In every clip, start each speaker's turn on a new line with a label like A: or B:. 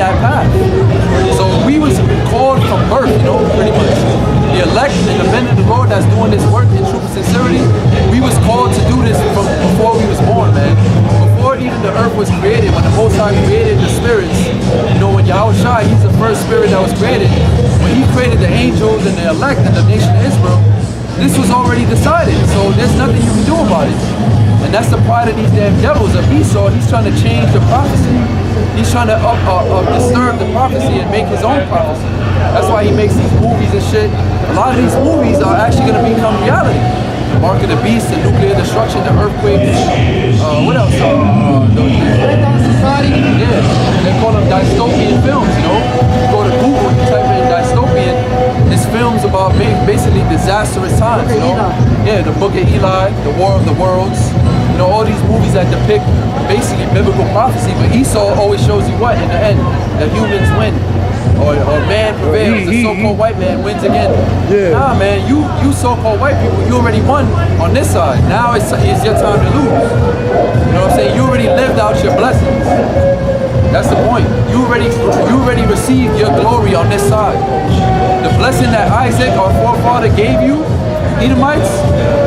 A: that path. So we was called from birth, you know, pretty much. The elect and the men of the Lord that's doing this work in truth and sincerity, we was called to do this from before we was born, man. Before even the earth was created, when the Most High created the spirits, you know, when YAHWASHI, he's the first spirit that was created. When he created the angels and the elect and the nation of Israel, this was already decided, so there's nothing you can do about it. And that's the pride of these damn devils of Esau. He's trying to change the prophecy. He's trying to disturb the prophecy and make his own prophecy. That's why he makes these movies and shit. A lot of these movies are actually going to become reality. The Mark of the Beast, the nuclear destruction, the earthquakes. What else? Yeah, they call them dystopian films, you know. You go to Google, you type in dystopian, it's films about basically disastrous times, you know. Yeah, the Book of Eli, the War of the Worlds, you know, all these movies that depict basically biblical prophecy, but Esau always shows you what, in the end, that humans win. Or man prevails, the so-called white man wins again. Yeah. Nah, man, you so-called white people, you already won on this side. Now it's your time to lose. You know what I'm saying? You already lived out your blessings. That's the point. You already received your glory on this side. The blessing that Isaac, our forefather, gave you, Edomites,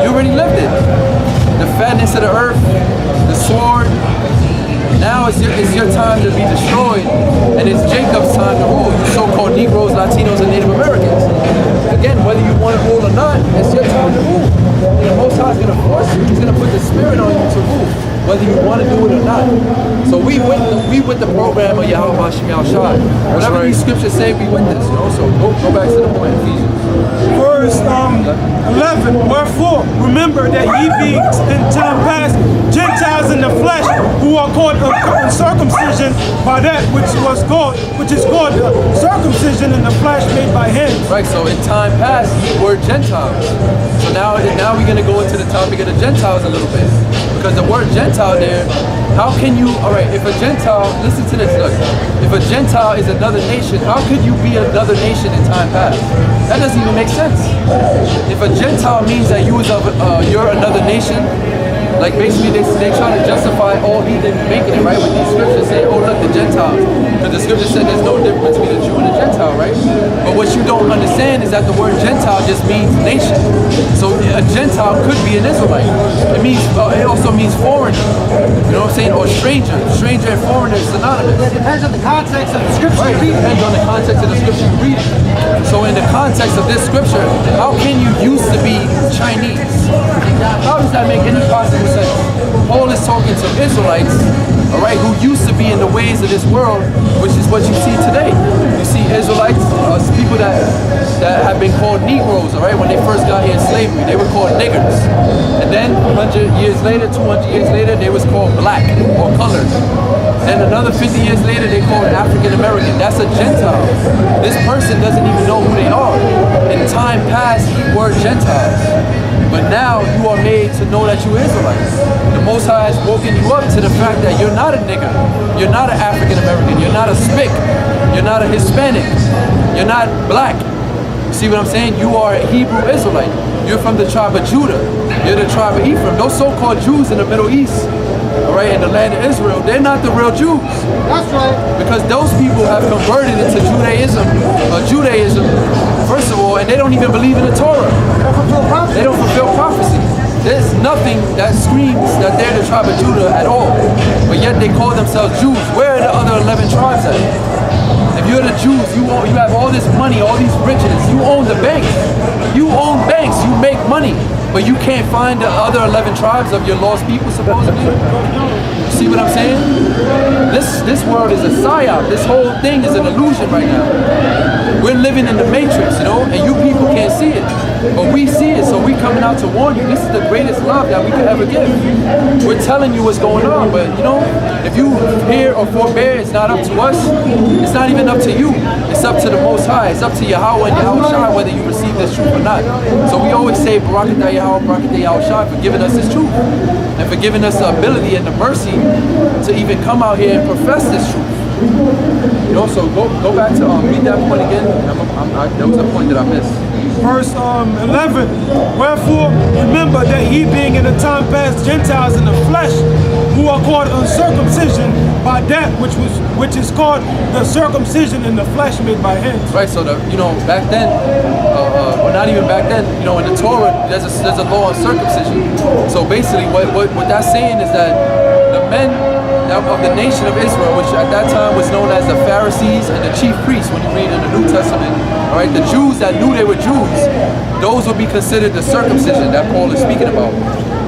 A: you already lived it. The fatness of the earth, the sword. Now it's your time to be destroyed, and it's Jacob's time to rule, you so-called Negroes, Latinos, and Native Americans. Again, whether you want to rule or not, it's your time to rule. And the Most High is going to force you. He's going to put the spirit on you to rule, whether you want to do it or not. So we with the program of YAHWASHI. Whatever these scriptures say, we with this, you know. So go back to the point, Ephesians.
B: Verse 11, wherefore remember that ye be in time past Gentiles in the flesh, who are called uncircumcision by that which is called circumcision in the flesh made by hands.
A: Right, so in time past, we're Gentiles. So now we're going to go into the topic of the Gentiles a little bit. Because the word Gentile there, how can you, all right, if a Gentile, listen to this, look. If a Gentile is another nation, how could you be another nation in time past? That doesn't even make sense. If a Gentile means that you're another nation, like basically they try to justify all heathen making it, right? With these scriptures saying, oh look, the Gentiles. Because the scripture said there's no difference between a Jew and a Gentile, right? But what you don't understand is that the word Gentile just means nation. So a Gentile could be an Israelite. It also means foreigner. You know what I'm saying? Or stranger. Stranger and foreigner is synonymous.
C: It depends on the context of the scripture.
A: Right, it depends on the context of the scripture you read. So in the context of this scripture, how can you used to be Chinese? How does that make any possible sense? Paul is talking to Israelites, all right, who used to be in the ways of this world, which is what you see today. You see Israelites, people that have been called Negroes, all right, when they first got here in slavery, they were called niggers. And then 100 years later, 200 years later, they was called black or colored. Then another 50 years later, they called African American. That's a Gentile. This person doesn't even know who they are. In time past, we were Gentiles. But now you are made to know that you're Israelites. The Most High has woken you up to the fact that you're not a nigger, you're not an African American, you're not a Spic, you're not a Hispanic, you're not black. You see what I'm saying? You are a Hebrew Israelite. You're from the tribe of Judah. You're the tribe of Ephraim. Those so-called Jews in the Middle East, all right, in the land of Israel, they're not the real Jews.
C: That's right.
A: Because those people have converted into Judaism, first of all, and they don't even believe in the Torah. They don't fulfill prophecy. There's nothing that screams that they're the tribe of Judah at all. But yet they call themselves Jews. Where are the other 11 tribes at? If you're the Jews, you have all this money, all these riches, you own the banks. You own banks, you make money. But you can't find the other 11 tribes of your lost people, supposedly. You see what I'm saying? This world is a psyop. This whole thing is an illusion right now. We're living in the matrix, you know, and you people can't see it. But we see it, so we coming out to warn you. This is the greatest love that we could ever give. We're telling you what's going on, but you know, if you hear or forbear, it's not up to us. It's not even up to you. It's up to the Most High. It's up to Yahawah and YAHWASHI whether you receive this truth or not. So we always say, Barakatah Yahawah, Barakatah YAHWASHI, for giving us this truth. And for giving us the ability and the mercy to even come out here and profess this truth. You know, so go back to read that point again. That was a point that I missed.
B: Verse 11, wherefore remember that ye being in the time past Gentiles in the flesh, who are called uncircumcision by that which is called the circumcision in the flesh made by hands.
A: Right, so back then, or not even back then, in the Torah, there's a law on circumcision. So basically, what that's saying is that the men of the nation of Israel, which at that time was known as the Pharisees and the chief priests, when you read in the New Testament, all right, the Jews that knew they were Jews, those would be considered the circumcision that Paul is speaking about.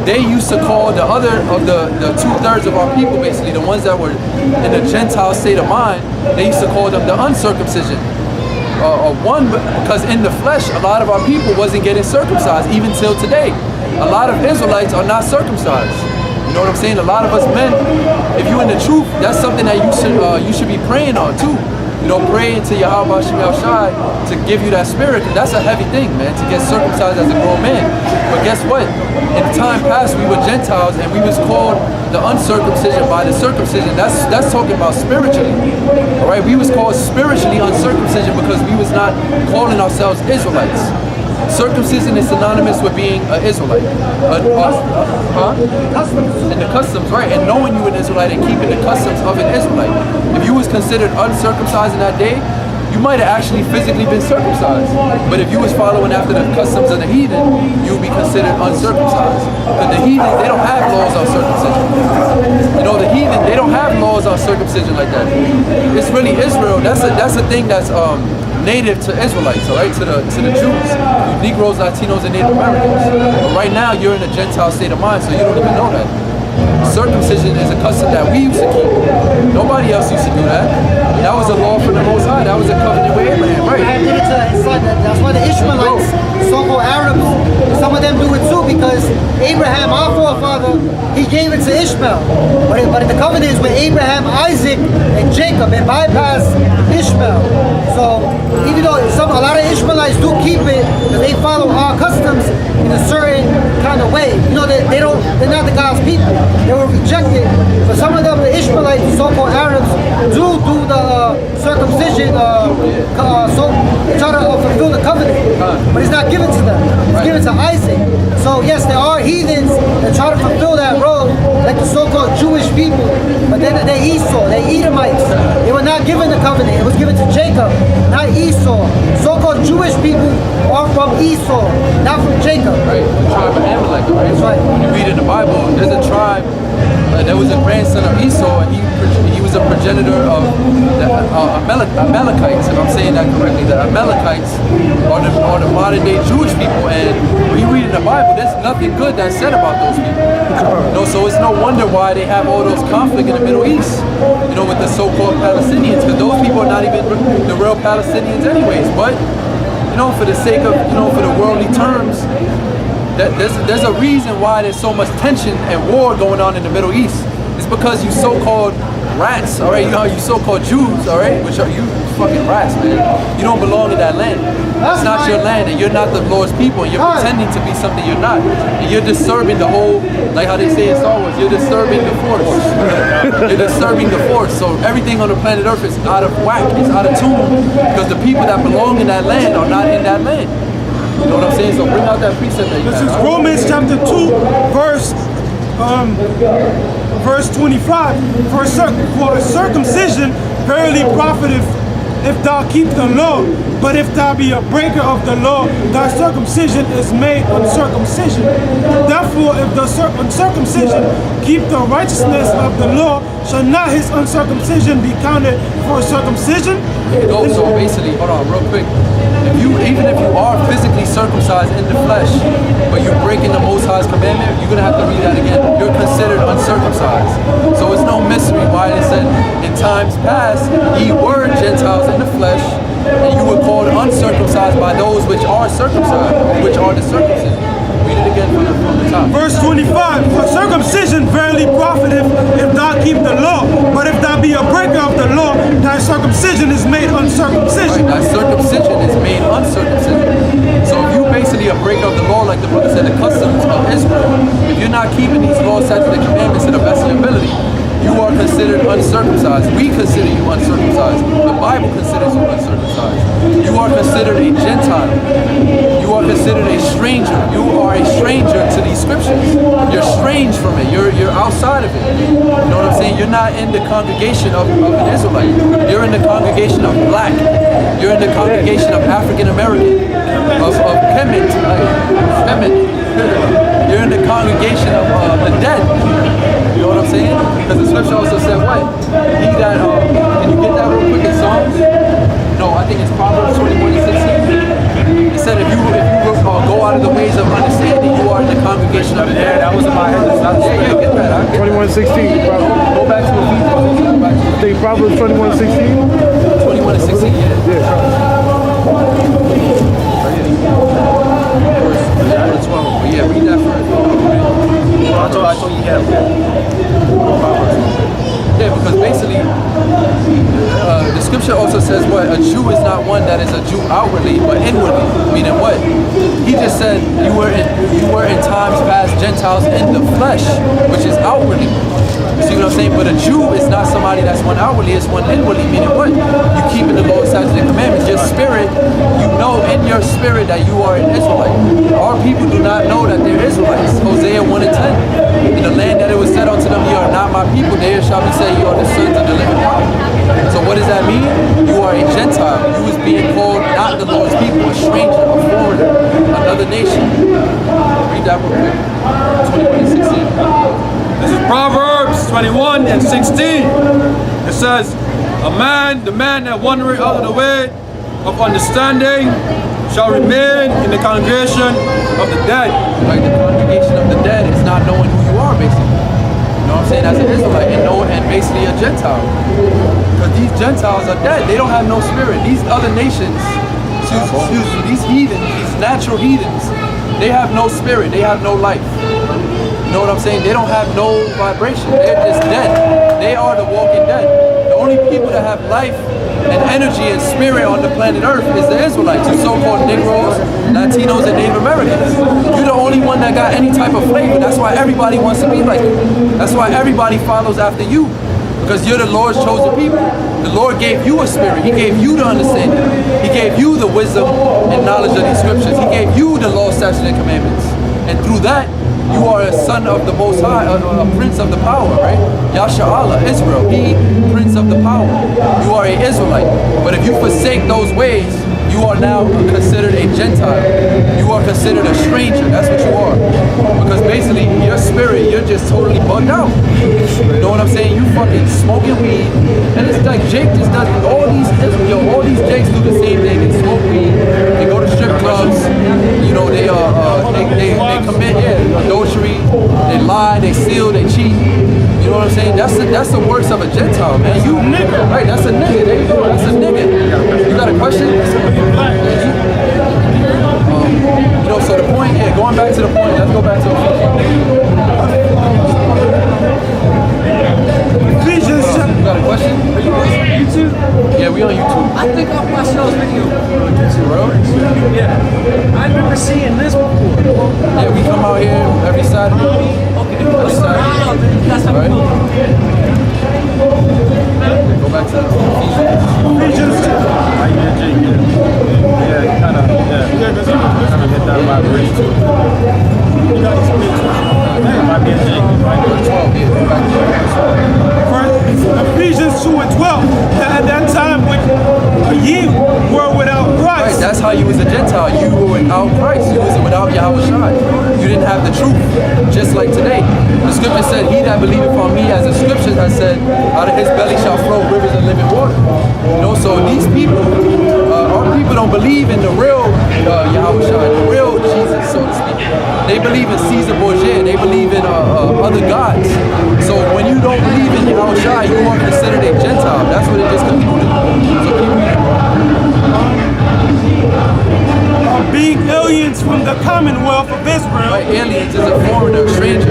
A: They used to call the other of the 2/3 of our people, basically the ones that were in the Gentile state of mind, they used to call them the uncircumcision. Because in the flesh, a lot of our people wasn't getting circumcised even till today. A lot of Israelites are not circumcised. You know what I'm saying? A lot of us men, if you're in the truth, that's something that you should be praying on too. Praying to YAHAWASHI to give you that spirit, because that's a heavy thing, man, to get circumcised as a grown man. But guess what? In time past, we were Gentiles and we was called the uncircumcision by the circumcision. That's talking about spiritually. All right, we was called spiritually uncircumcision because we was not calling ourselves Israelites. Circumcision is synonymous with being an Israelite. And the customs, right? And knowing you an Israelite and keeping the customs of an Israelite. If you was considered uncircumcised in that day, you might have actually physically been circumcised. But if you was following after the customs of the heathen, you would be considered uncircumcised. But the heathen, they don't have laws on circumcision. The heathen, they don't have laws on circumcision like that. It's really Israel. That's a thing that's native to Israelites, all right, to the Jews, Negroes, Latinos, and Native Americans. But right now, you're in a Gentile state of mind, so you don't even know that. Circumcision is a custom that we used to keep. Nobody else used to do that. That was a law from the Most High. That was a covenant with Abraham, right?
C: Abraham did it to his son. That's why the Ishmaelites, so-called Arabs, some of them do it too, because Abraham, our forefather, he gave it to Ishmael. But the covenant is with Abraham, Isaac, and Jacob. It bypassed Ishmael. So even though a lot of Ishmaelites do keep it, they follow our customs in a certain kind of way. They're not the God's people. They were rejected. But some of them, the Ishmaelites, so-called Arabs, do the circumcision, so they try to fulfill the covenant. But it's not given to them. It's given to Isaac. So yes, there are heathens that try to fulfill that role, like the so-called Jewish people. But then they Esau, they Edomites. They were not given the covenant. It was given to Jacob, not Esau. So-called Jewish people are from Esau, not from Jacob.
A: Right, the tribe of Amalek, right?
C: That's right.
A: When you read in the Bible, there's a tribe, there was a grandson of Esau, and he was a progenitor of the Amalekites, if I'm saying that correctly. The Amalekites are the modern day Jewish people, and when you read in the Bible, there's nothing good that's said about those people. So it's no wonder why they have all those conflict in the Middle East, with the so-called Palestinians, because those people are not even the real Palestinians anyways. But for the sake of, for the worldly terms, there's a reason why there's so much tension and war going on in the Middle East. It's because you so-called rats, all right? You so-called Jews, all right? Which are you fucking rats, man. You don't belong in that land. It's not your land, and you're not the Lord's people, and you're pretending to be something you're not. And you're disturbing the whole, like how they say in Star Wars, you're disturbing the force. You're disturbing the force. So everything on the planet Earth is out of whack, it's out of tune, because the people that belong in that land are not in that land. You know what I'm saying? So bring out that precept that you
B: This
A: have.
B: is Romans chapter 2, verse 25. For the circumcision verily profiteth if thou keep the law, but if thou be a breaker of the law, thy circumcision is made uncircumcision. Therefore, if the uncircumcision keep the righteousness of the law, shall not his uncircumcision be counted for circumcision?
A: So basically, hold on real quick. Even if you are physically circumcised in the flesh, but you're breaking the Most High's commandment, you're going to have to read that again. You're considered uncircumcised. So it's no mystery why they said in times past, ye were Gentiles in the flesh, and you were called uncircumcised by those which are circumcised, which are the circumcision. Read it again from the top.
B: Verse 25, for circumcision verily profiteth if thou keep the law, but if thou be a breaker of the law, thy circumcision is made uncircumcision.
A: Right, thy circumcision is made uncircumcision. So if you basically a breaker of the law, like the brother said, the customs of Israel, if you're not keeping these laws, statutes, and commandments to the best of your ability, you are considered uncircumcised. We consider you uncircumcised. The Bible considers you uncircumcised. You are considered a Gentile. You are are considered a stranger. You are a stranger to these scriptures. You're strange from it. You're outside of it. You know what I'm saying? You're not in the congregation of an Israelite. You're in the congregation of black. You're in the congregation of African American, of Kemet, Kemet. You're in the congregation of the dead. You know what I'm saying? Because the scripture also said what? He that, can you get that real quick in Psalms? No, I think it's Proverbs 21:16. It said if you go out of the ways of understanding, you are in the congregation of the dead.
D: That was in my head.
A: Yeah, get that.
D: 21:16.
A: Go back to Ephesians.
D: I think Proverbs 21:16.
A: 21:16, yeah. Verse 12. But yeah, read that first.
D: I thought you had
A: Yeah, because basically, the scripture also says what? A Jew is not one that is a Jew outwardly, but inwardly. Meaning what? He just said you were in times past Gentiles in the flesh, which is outwardly. You see what I'm saying? But a Jew is not somebody that's one outwardly, it's one inwardly. Meaning what? You keep in the law, statutes, and commandments. Your spirit, you know in your spirit that you are an Israelite. Our people do not know that they're Israelites. Hosea 1:10. In the land that it was said unto them, you are not my people, there shall be said, you are the sons of the living God. So what does that mean? You are a Gentile. You is being called not the Lord's people, a stranger, a foreigner, another nation. Read that real quick. 21:16.
E: This is Proverbs 21:16. It says, the man that wandereth out of the way of understanding shall remain in the congregation of the dead.
A: Like the congregation of the dead is not knowing who you are, basically. You know what I'm saying? As an Israelite and basically a Gentile. Because these Gentiles are dead. They don't have no spirit. These other nations, excuse me, these heathens, these natural heathens, they have no spirit. They have no life. You know what I'm saying? They don't have no vibration. They're just dead. They are the walking dead. The only people that have life and energy and spirit on the planet Earth is the Israelites, the so-called Negros, Latinos, and Native Americans. You're the only one that got any type of flavor. That's why everybody wants to be like you. That's why everybody follows after you. Because you're the Lord's chosen people. The Lord gave you a spirit. He gave you the understanding. He gave you the wisdom and knowledge of these scriptures. He gave you the law, statutes, and commandments. And through that, you are a son of the Most High, a prince of the power, right? YASHARAHLA, Israel, he, prince of the power. You are an Israelite. But if you forsake those ways, you are now considered a Gentile. You are considered a stranger. That's what you are. Because basically, your spirit, you're just totally bugged out. You know what I'm saying? You fucking smoking weed. And it's like Jake just does all these Jakes do the same thing. They smoke weed, they go to strip clubs, you know, they commit adultery, they lie, they steal, they cheat. You know what I'm saying? That's the works of a Gentile, man. You nigga, right? That's a nigga. There you go. That's a nigga. You got a question? You know, so the point, going back to the point. Let's go back to the point.
B: Ephesians.
A: You got a question?
F: Are you on YouTube?
A: Yeah, we on YouTube.
F: I think I've watched y'all's video.
A: Bro?
F: Yeah. I remember seeing this before.
A: Yeah, we come out here every Saturday.
F: Okay.
A: Every Saturday.
F: That's how
A: Right?
F: we go.
A: Go back to Ephesians.
B: Ephesians.
D: Yeah, kind of hit that vibration. Might be a Jake, right?
A: 12, yeah, go back to
B: Ephesians 2:12. At that time when ye were without
A: Right,
B: Christ.
A: that's how you was a Gentile. You were without Christ. You was without YAHAWASHI. You didn't have the truth, just like today. The scripture said, he that believeth on me, as the scripture has said, out of his belly shall flow rivers of living water. You know, so these people, our people don't believe in the real YAHAWASHI, the real Jesus, so to speak. They believe in Caesar Borgia. They believe in other gods. So when you don't believe in YAHAWASHI, you are considered a Gentile. That's what it just concluded. So
B: Being aliens from the commonwealth of Israel.
A: right, aliens is a foreigner, a stranger.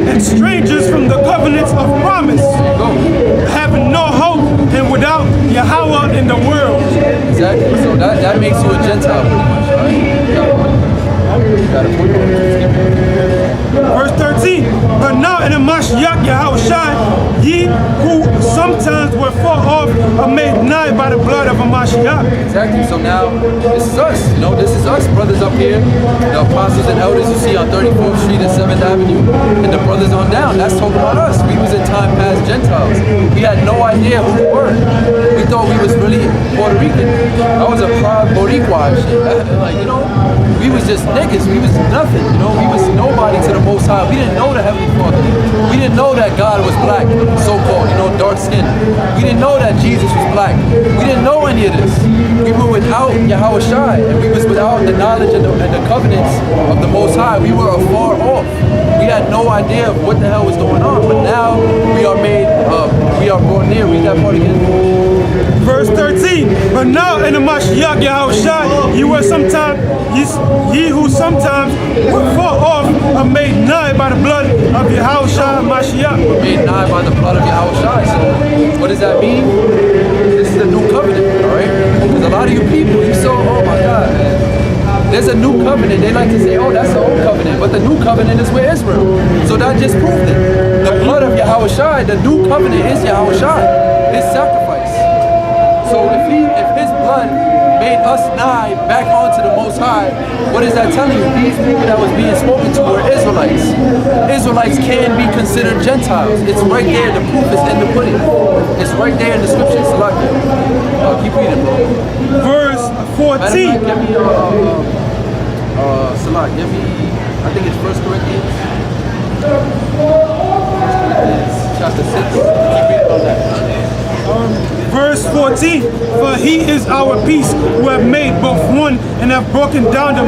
B: And strangers from the covenants of promise.
A: There you go.
B: Having no hope and without Yahawah in the world.
A: Exactly. So that makes you a Gentile pretty much, right? You got a point.
B: Verse 13. But now in the Mashiach Yahawashi, ye who sometimes were far off are made nigh by the blood of a Mashiach.
A: Exactly. So now this is us. You know, this is us, brothers up here, the apostles and elders you see on 34th Street and 7th Avenue, and the brothers on down. That's talking about us. We was in time past Gentiles. We had no idea who we were. We thought we was really Puerto Rican. I was a proud Boricua and shit. Like, you know, we was just niggas. We was nothing. You know, we was nobody to the Most High. We didn't know the Heavenly Father. We didn't know that God was black, so-called, you know, dark skin. We didn't know that Jesus was black. We didn't know any of this. We were without Yahawashi, and we was without the knowledge and the covenants of the Most High. We were afar off. We had no idea of what the hell was going on. But now we are made, we are brought near. Read that part again.
B: Verse 13. But now in the Mashiach Yahawashi, ye who sometimes were far off are made nigh by the blood of Yahawashi Mashiach.
A: Made nigh by the blood of Yahawashi. So what does that mean? This is the new covenant, all right? Because a lot of you people, you so, oh my God, man. There's a new covenant. They like to say, oh, that's the old covenant. But the new covenant is with Israel. So that just proved it. The blood of Yahawashi, the new covenant is Yahawashi, his sacrifice. So if his blood made us nigh back onto the Most High, what is that telling you? These people that was being spoken to were Israelites. Israelites can be considered Gentiles. It's right there. The proof is in the pudding. It's right there in the scriptures. Keep reading, bro.
B: Verse 14.
A: Give me, Salah, give me, I think it's 1 Corinthians. 1 Corinthians chapter 6. Keep reading on that.
B: Verse 14, for he is our peace, who have made both one and have broken down the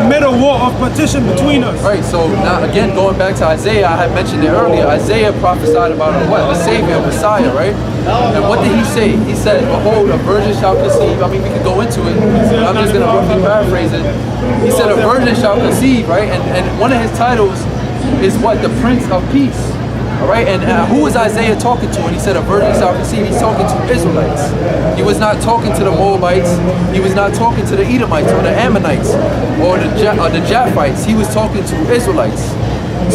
B: middle wall of partition between us.
A: Right, so now again, going back to Isaiah, I had mentioned it earlier. Isaiah prophesied about what? The Savior, Messiah, right? And what did he say? He said, behold, a virgin shall conceive. I mean, we could go into it, but I'm just going to roughly paraphrase it. He said, a virgin shall conceive, right? And one of his titles is what? The Prince of Peace. All right, and who was Isaiah talking to when he said a virgin shall conceive? He's talking to Israelites. He was not talking to the Moabites. He was not talking to the Edomites or the Ammonites or the Japhites. He was talking to Israelites.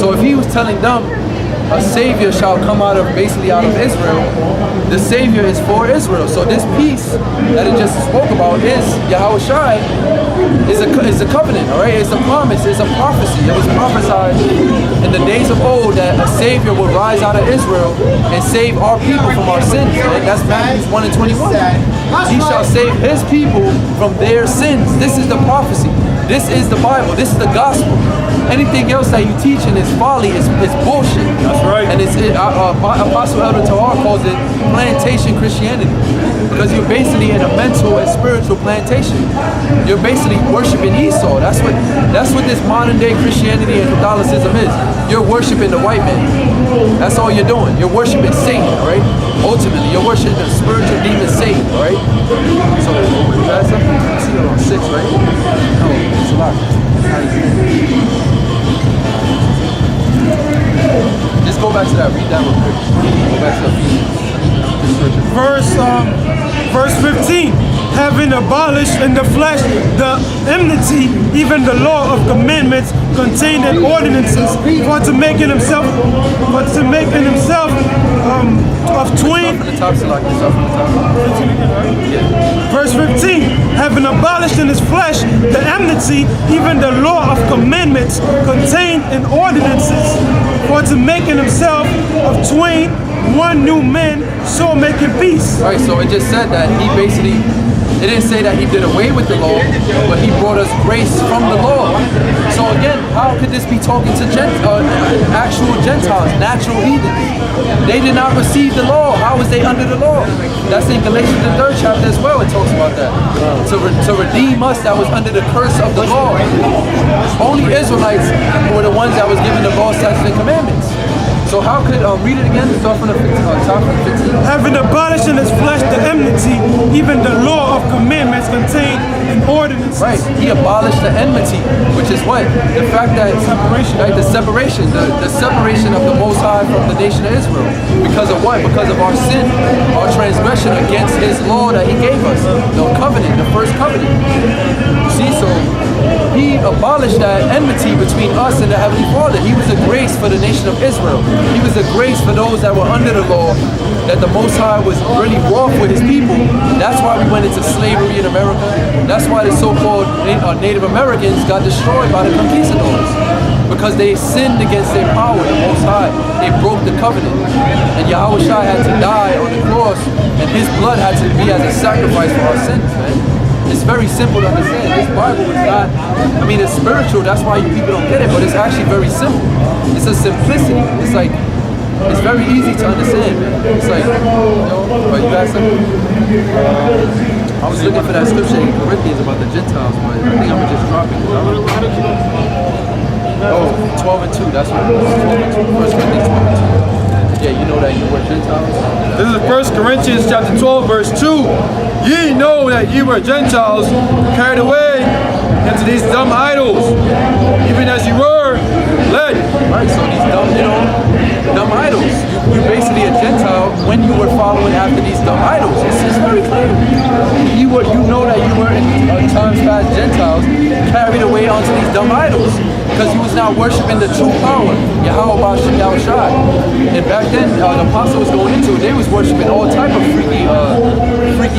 A: So if he was telling them a Savior shall come out of Israel, the Savior is for Israel. So this peace that it just spoke about is Yahawashi, is a covenant, all right? It's a promise, it's a prophecy. It was prophesied in the days of old that a Savior would rise out of Israel and save our people from our sins. And that's Matthew 1 and 21. He shall save his people from their sins. This is the prophecy. This is the Bible. This is the gospel. Anything else that you teaching is folly, is bullshit.
B: That's right.
A: And Apostle Elder Tahar calls it plantation Christianity, because you're basically in a mental and spiritual plantation. You're basically worshiping Esau. That's what this modern day Christianity and Catholicism is. You're worshiping the white man. That's all you're doing. You're worshiping Satan, right? Ultimately, you're worshiping the spiritual demon Satan, right? So, that's something. I see it on 6, right? No, it's a lot. Just go back to that. Read that real quick. Go back to Ephesians.
B: Verse 15, having abolished in the flesh the enmity, even the law of commandments contained in ordinances, for to make in himself of twain. Verse 15, having abolished in his flesh the enmity, even the law of commandments contained in ordinances, for to make in himself of twain one new man, so making peace.
A: Right, so it just said that he basically, it didn't say that he did away with the law, but he brought us grace from the law. So again, how could this be talking to actual Gentiles, natural heathens? They did not receive the law. How was they under the law? That's in Galatians the 3rd chapter as well. It talks about that. To redeem us that was under the curse of the law. Only Israelites were the ones that was given the law, statutes, and commandments. So how could, read it again, start from the top of the 15.
B: Having abolished in his flesh the enmity, even the law of commandments contained in ordinances.
A: Right, he abolished the enmity, which is what? The fact that, right, the separation of the Most High from the nation of Israel. Because of what? Because of our sin, our transgression. transgression against his law that he gave us, the covenant, the first covenant. You see, so he abolished that enmity between us and the Heavenly Father. He was a grace for the nation of Israel. He was a grace for those that were under the law, that the Most High was really wroth with his people. That's why we went into slavery in America. That's why the so-called Native Americans got destroyed by the conquistadors, because they sinned against their power, the Most High. They broke the covenant. And Yahawashi had to die on the cross, and his blood had to be as a sacrifice for our sins, man. It's very simple to understand. This Bible is not, I mean, it's spiritual, that's why you people don't get it, but it's actually very simple. It's a simplicity. It's like, it's very easy to understand, man. It's like, you know, but you got something? I was looking for that scripture in Corinthians about the Gentiles, but I think I'm gonna just drop it. Oh, 12 and 2, that's what it was. 12 and 2. 1 Corinthians 12 and 2. Yeah, you know that you were Gentiles.
E: This is 1 Corinthians chapter 12, verse 2. Ye know that ye were Gentiles, carried away into these dumb idols, even as you were led.
A: Right, so these dumb, you know, dumb idols. You're basically a Gentile when you were following after these dumb idols. It's very clear. You know that you were in times past Gentiles carried away onto these dumb idols, because you was not worshiping the true power, Yahawah, and back then, the apostle was going into it, they was worshiping all type of freaky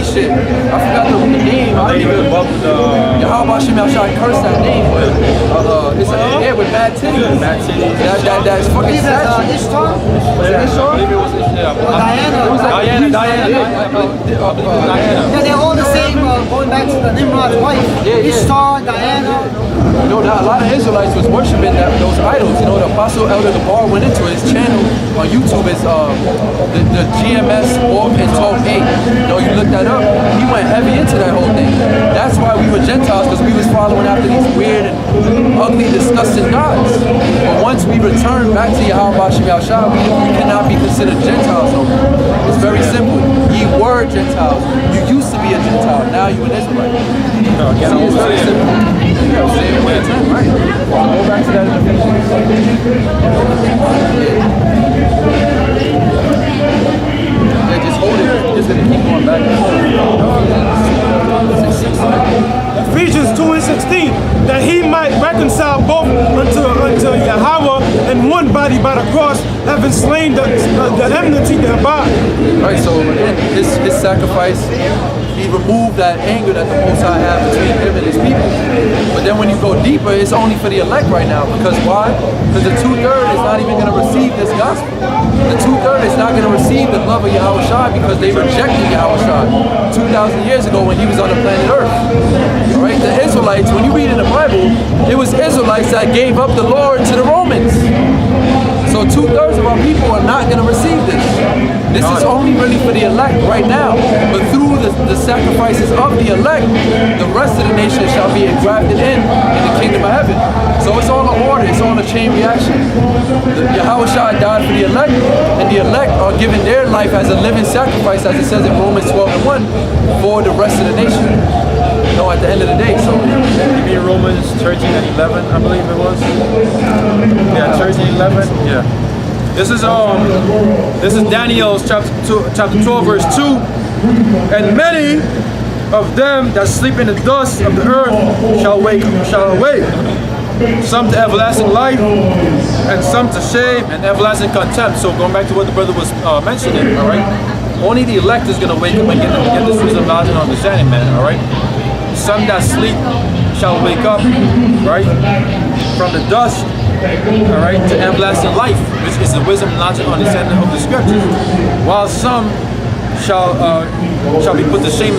A: shit. I forgot the name. I don't even Yahawah cursed that name, but it's a head with bad titties. That's fucking statue.
C: Ishtar?
A: Was it Ishtar?
E: I believe it was
C: Diana.
A: It was like Diana.
C: Yeah, they're all the same, going back to the Nimrod's wife.
A: Yeah.
C: Ishtar, Diana.
A: You know, a lot of Israelites was worshiping those idols. You know, the Apostle Elder Gabar went into his channel on YouTube. It's the GMS Walk and Talk 8. You know, you look that up. He went heavy into that whole thing. That's why we were Gentiles, because we was following after these weird and ugly, disgusting gods. But once we return back to Yahawah, we cannot be considered Gentiles no more. It's very simple. Ye were Gentiles. You used to be a Gentile. Now you an Israelite. See, it's very simple. Yeah, same way of time, right? So go back to that in Ephesians. Yeah, just hold it. Just gonna keep going back and forth.
B: Ephesians 2 and 16, that he might reconcile both unto Yahawah in one body by the cross, having slain the enmity thereby.
A: Right, so again, his sacrifice, he removed that anger that the Most High had between him and his people. But then when you go deeper, it's only for the elect right now. Because why? Because the 2/3 is not even going to receive this gospel. The 2/3 is not going to receive the love of Yahawashi, because they rejected Yahawashi 2,000 years ago when he was on the planet Earth. All right, the Israelites, when you read in the Bible, it was Israelites that gave up the Lord to the Romans. So 2/3 of our people are not going to receive this. This is only really for the elect right now. But through the sacrifices of the elect, the rest of the nation shall be engrafted in the kingdom of heaven. So it's all an order, it's all a chain reaction. Yahawashi died for the elect, and the elect are given their life as a living sacrifice, as it says in Romans 12 and 1, for the rest of the nation. You know, at the end of the day, so.
E: You mean Romans 13 and 11, I believe it was? Yeah, 13 and 11, yeah. This is Daniel's chapter 12, verse 2. And many of them that sleep in the dust of the earth shall awake. Some to everlasting life, and some to shame and everlasting contempt. So going back to what the brother was mentioning, all right? Only the elect is going to wake up and get this wisdom, knowledge, and understanding, man, all right? Some that sleep shall wake up, right, from the dust, all right, to everlasting life, which is the wisdom, knowledge, and understanding of the scriptures, while some shall be put to shame